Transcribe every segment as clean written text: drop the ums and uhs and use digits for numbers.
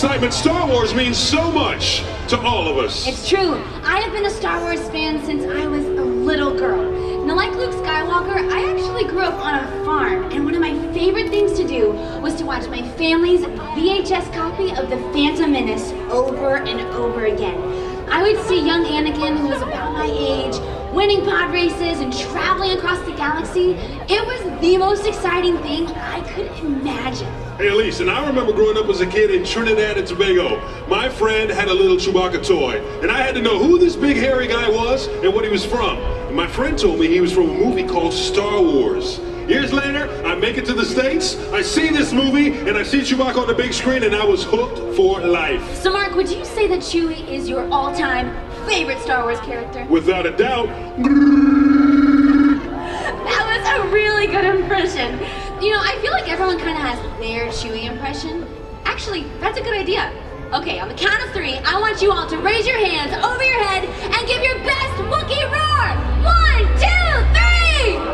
excitement. Star Wars means so much to all of us. It's true. I have been a Star Wars fan since I was a little girl. Now, like Luke Skywalker, I actually grew up on a farm, and one of my favorite things to do was to watch my family's VHS copy of The Phantom Menace over and over again. I would see young Anakin, who was about my age, winning pod races and traveling across the galaxy. It was the most exciting thing I could imagine. Hey Elise, and I remember growing up as a kid in Trinidad and Tobago. My friend had a little Chewbacca toy, and I had to know who this big hairy guy was and what he was from. And my friend told me he was from a movie called Star Wars. Years later, I make it to the States, I see this movie, and I see Chewbacca on the big screen, and I was hooked for life. So Mark, would you say that Chewie is your all-time favorite Star Wars character? Without a doubt. That was a really good impression. You know, I feel like everyone kind of has their Chewie impression. Actually, that's a good idea. Okay, on the count of 3, I want you all to raise your hands over your head and give your best Wookiee roar! 1, 2, 3!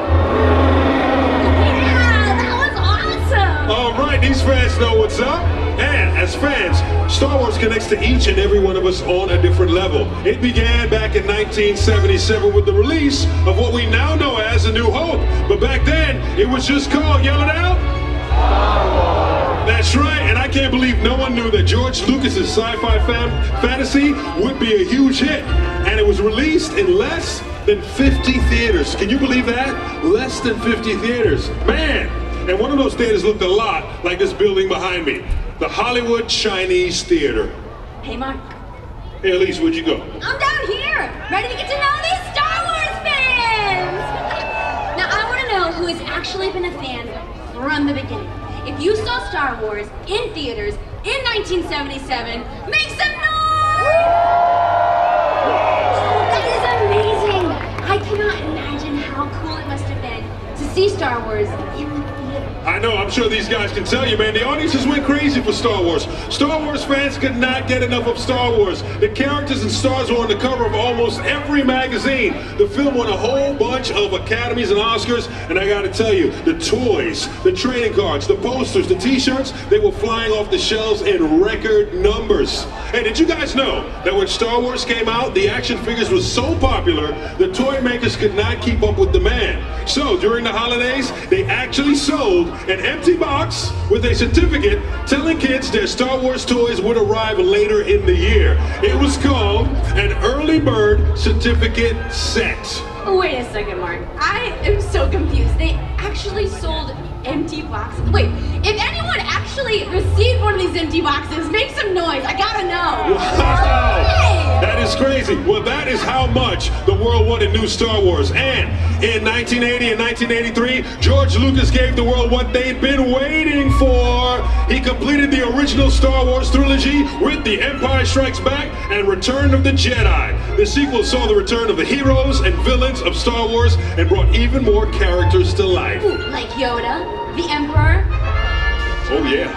All right, these fans know what's up. And as fans, Star Wars connects to each and every one of us on a different level. It began back in 1977 with the release of what we now know as A New Hope. But back then, it was just called, yell it out, Star Wars. That's right, and I can't believe no one knew that George Lucas's sci-fi fantasy would be a huge hit. And it was released in less than 50 theaters. Can you believe that? Less than 50 theaters. Man! And one of those theaters looked a lot like this building behind me, the Hollywood Chinese Theater. Hey, Mark. Hey, Elise, where'd you go? I'm down here, ready to get to know these Star Wars fans! Now, I want to know who has actually been a fan from the beginning. If you saw Star Wars in theaters in 1977, make some noise! That is amazing! I cannot imagine how cool it must have been to see Star Wars in the theater. I know, I'm sure these guys can tell you, man, the audiences went crazy for Star Wars. Star Wars fans could not get enough of Star Wars. The characters and stars were on the cover of almost every magazine. The film won a whole bunch of Academies and Oscars, and I gotta tell you, the toys, the trading cards, the posters, the t-shirts, they were flying off the shelves in record numbers. Hey, did you guys know that when Star Wars came out, the action figures were so popular, the toy makers could not keep up with demand. So, during the holidays, they actually sold an empty box with a certificate telling kids their Star Wars toys would arrive later in the year. It was called an early bird certificate set. Wait a second, Mark. I am so confused. They actually sold empty boxes. Wait, if anyone actually received one of these empty boxes, make some noise. I gotta know. Wow. Hey! That is crazy. Well, that is how much the world wanted new Star Wars. And in 1980 and 1983, George Lucas gave the world what they'd been waiting for. He completed the original Star Wars trilogy with The Empire Strikes Back and Return of the Jedi. The sequel saw the return of the heroes and villains of Star Wars and brought even more characters to life. Ooh, like Yoda, the Emperor. Oh yeah.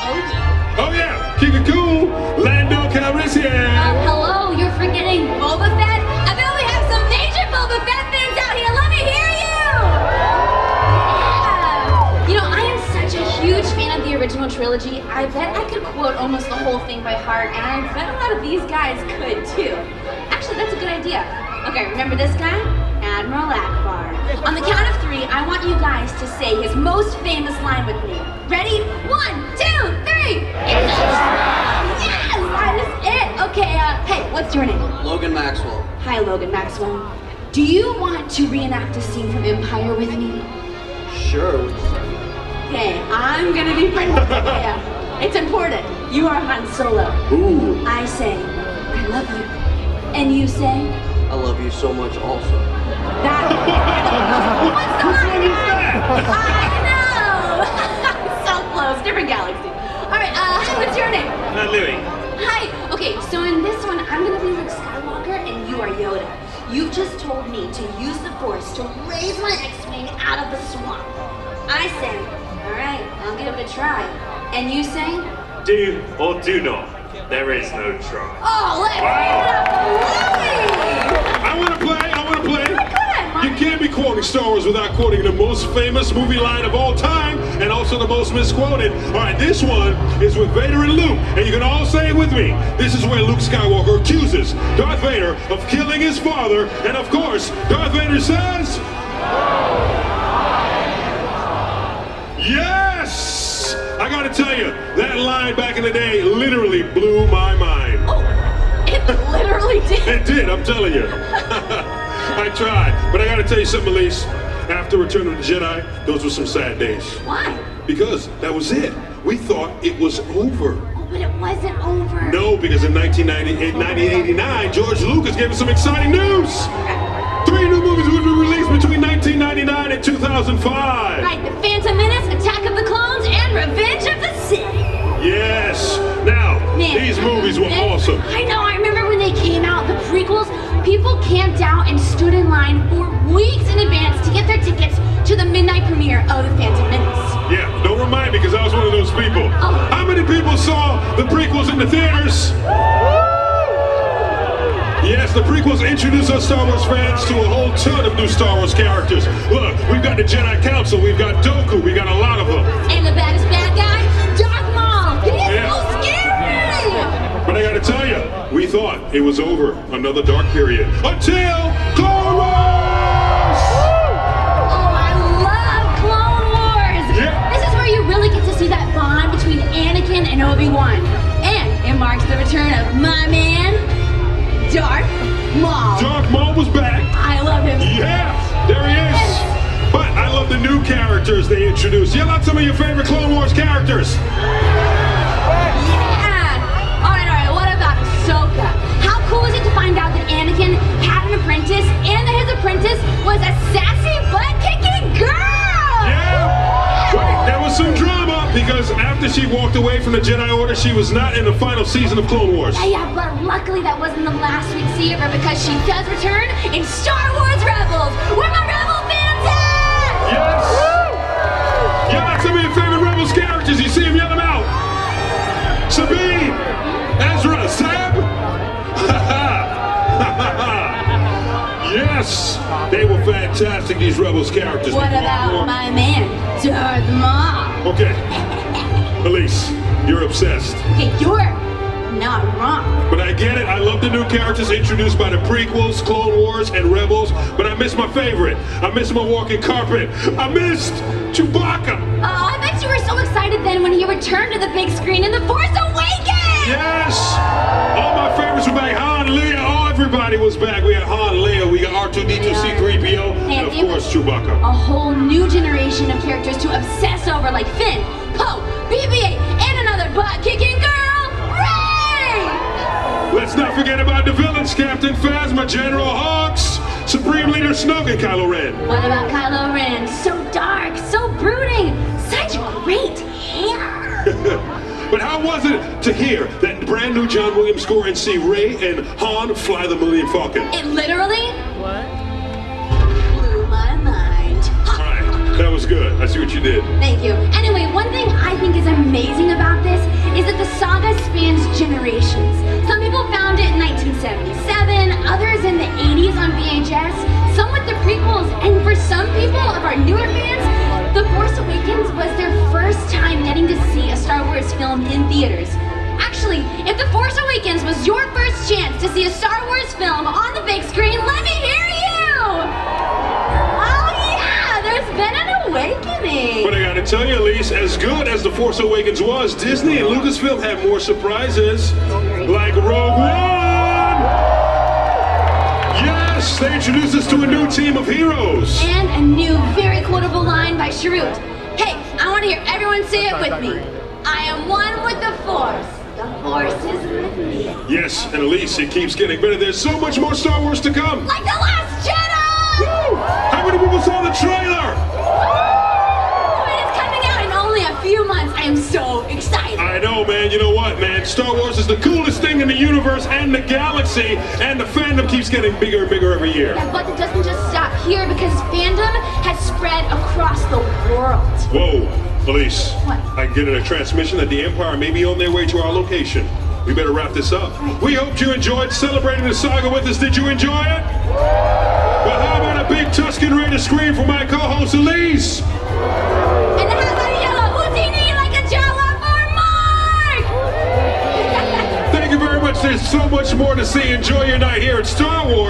Oh yeah. Oh yeah. Keep it cool. Lando Calrissian. Hello, you're forgetting Boba Fett? I bet we have some major Boba Fett fans out here. Let me hear you. Yeah. You know, I am such a huge fan of the original trilogy. I bet I could quote almost the whole thing by heart, and I bet a lot of these guys could too. Actually, that's a good idea. Okay, remember this guy? Admiral Akbar. On the count of 3, I want you guys to say his most famous line with me. Ready? 1, 2, 3! Yes! That is it! Okay, hey, what's your name? Logan Maxwell. Hi, Logan Maxwell. Do you want to reenact a scene from Empire with me? Sure. Okay, I'm gonna be friends with you. Yeah, it's important. You are Han Solo. Ooh. I say, I love you. And you say? I love you so much also. That. What's the line? I know! So close, different galaxy. Alright, hi, what's your name? Louis. Hi, okay, so in this one, I'm gonna be Luke Skywalker and you are Yoda. You've just told me to use the Force to raise my X-Wing out of the swamp. I say, alright, I'll give it a try. And you say? Do or do not. There is no try. Oh, let's give it up for Louis! I want to play. Go ahead, Mark. You can't be quoting Star Wars without quoting the most famous movie line of all time and also the most misquoted. All right, this one is with Vader and Luke, and you can all say it with me. This is where Luke Skywalker accuses Darth Vader of killing his father, and of course, Darth Vader says, yes! I gotta tell you, that line back in the day literally blew my mind. Oh, it literally did. It did, I'm telling you. I tried, but I gotta tell you something, Elise. After Return of the Jedi, those were some sad days. Why? Because that was it. We thought it was over. Oh, but it wasn't over. No, because in 1989, George Lucas gave us some exciting news. 3 new movies would be released between 1999 and 2005. Right, The Phantom Menace, Attack of the Clones, and Revenge of the Sith. Yes. Now, Man, these movies were awesome. I know, I remember when they came out, the prequels, people camped out and stood in line for weeks in advance to get their tickets to the midnight premiere of The Phantom Menace. Yeah, don't remind me because I was one of those people. Oh. How many people saw the prequels in the theaters? Yes, the prequels introduce us Star Wars fans to a whole ton of new Star Wars characters. Look, we've got the Jedi Council, we've got Dooku, we got a lot of them. And the baddest bad guy, Darth Maul. He's Yeah. so scary. But I gotta tell you, we thought it was over, another dark period, until Clone Wars! Oh, I love Clone Wars. Yeah. This is where you really get to see that bond between Anakin and Obi-Wan. And it marks the return of my man, Darth Maul. Darth Maul was back. I love him. Yeah, there he is. But I love the new characters they introduced. Yell out some of your favorite Clone Wars characters. Yeah. All right. What about Ahsoka? How cool is it to find out that Anakin had an apprentice and that his apprentice was a sassy, butt-kicking girl? Yeah. Wait, there was some drama because after she walked away from the Jedi Order, she was not in the final season of Clone Wars. Yeah, but luckily that wasn't the last we'd see of her because she does return in Star Wars Rebels, where my Rebel fans at! Yes. Yell out some of your favorite Rebels characters. You see them, yell them out. Sabine, Ezra, Seb. Yes, they were fantastic, these Rebels characters. What about my man, Darth Maul? Okay, Elise, you're obsessed. Okay, you're not wrong. But I get it, I love the new characters introduced by the prequels, Clone Wars, and Rebels, but I miss my favorite. I miss my walking carpet. I missed Chewbacca. Oh, I bet you were so excited then when he returned to the big screen in The Force Awakens! Yes! All my favorites were back. Han, Leia, oh, everybody was back. We had Han, Leia, we got R2-D2, C-3PO, and of course Chewbacca. A whole new generation of characters to obsess over like Finn, Poe, BB-8, and another butt-kicking girl, Rey! Let's not forget about the villains, Captain Phasma, General Hawks, Supreme Leader Snoke, and Kylo Ren. What about Kylo Ren? So dark, so brooding, such great hair! But how was it to hear that brand new John Williams score and see Rey and Han fly the Millennium Falcon? It literally blew my mind. All right, that was good. I see what you did. Thank you. Anyway, one thing I think is amazing about this is that the saga spans generations. Some people found it in 1977, others in the 80s on VHS, some with the prequels, and for some people of our newer fans, The Force Awakens was their first time getting to see a Star Wars film in theaters. Actually, if The Force Awakens was your first chance to see a Star Wars film on the big screen, let me hear you! Oh yeah, there's been an awakening! But I gotta tell you, Elise, as good as The Force Awakens was, Disney and Lucasfilm had more surprises. Like Rogue One! Yes, they introduced us to a new team of heroes. And a new, very quotable line by Sharut. Hey, I want to hear everyone say it with me. I am one with the Force. The Force is with me. Yes, and Elise, it keeps getting better. There's so much more Star Wars to come. Like The Last Jedi! Woo! How many people saw the trailer? And it's coming out in only a few months. I am so excited. I know, man. You know what, man? Star Wars is the coolest thing in the universe and the galaxy, and the fandom keeps getting bigger and bigger every year. Yeah, but it doesn't just stop here because fandom has spread across the world. Whoa, Elise. What? I get a transmission that the Empire may be on their way to our location. We better wrap this up. We hope you enjoyed celebrating the saga with us. Did you enjoy it? But how about a big Tuscan ready to scream for my co-host Elise? And how about a yellow Houdini like a Jawa for Mark? Thank you very much. There's so much more to see. Enjoy your night here at Star Wars.